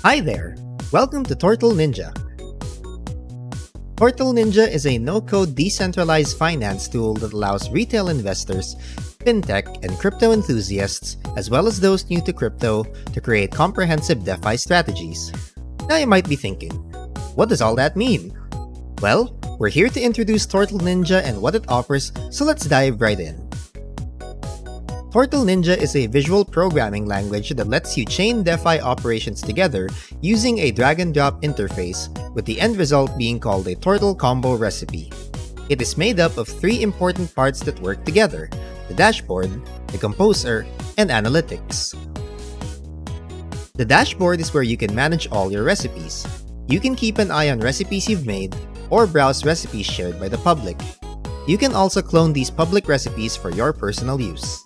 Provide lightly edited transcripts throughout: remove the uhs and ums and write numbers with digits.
Hi there! Welcome to Tortle Ninja. Tortle Ninja is a no-code decentralized finance tool that allows retail investors, fintech, and crypto enthusiasts, as well as those new to crypto, to create comprehensive DeFi strategies. Now you might be thinking, what does all that mean? Well, we're here to introduce Tortle Ninja and what it offers, so let's dive right in. Tortle Ninja is a visual programming language that lets you chain DeFi operations together using a drag-and-drop interface, with the end result being called a Tortle combo recipe. It is made up of three important parts that work together: the dashboard, the composer, and analytics. The dashboard is where you can manage all your recipes. You can keep an eye on recipes you've made, or browse recipes shared by the public. You can also clone these public recipes for your personal use.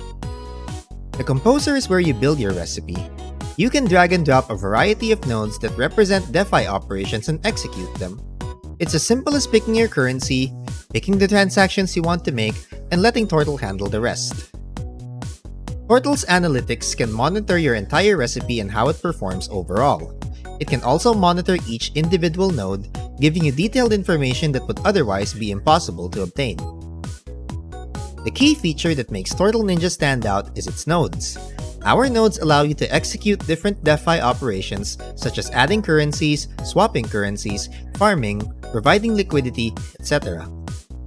The composer is where you build your recipe. You can drag and drop a variety of nodes that represent DeFi operations and execute them. It's as simple as picking your currency, picking the transactions you want to make, and letting Tortle handle the rest. Tortle's analytics can monitor your entire recipe and how it performs overall. It can also monitor each individual node, giving you detailed information that would otherwise be impossible to obtain. The key feature that makes Tortle Ninja stand out is its nodes. Our nodes allow you to execute different DeFi operations such as adding currencies, swapping currencies, farming, providing liquidity, etc.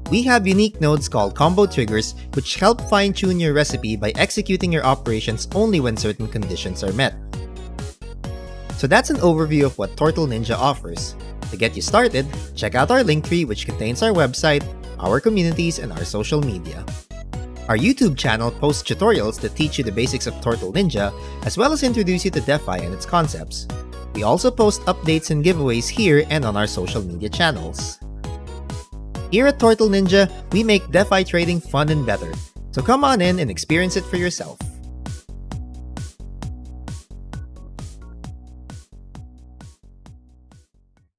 We have unique nodes called combo triggers, which help fine-tune your recipe by executing your operations only when certain conditions are met. So that's an overview of what Tortle Ninja offers. To get you started, check out our link tree, which contains our website, our communities, and our social media. Our YouTube channel posts tutorials that teach you the basics of Tortle Ninja, as well as introduce you to DeFi and its concepts. We also post updates and giveaways here and on our social media channels. Here at Tortle Ninja, we make DeFi trading fun and better, so come on in and experience it for yourself.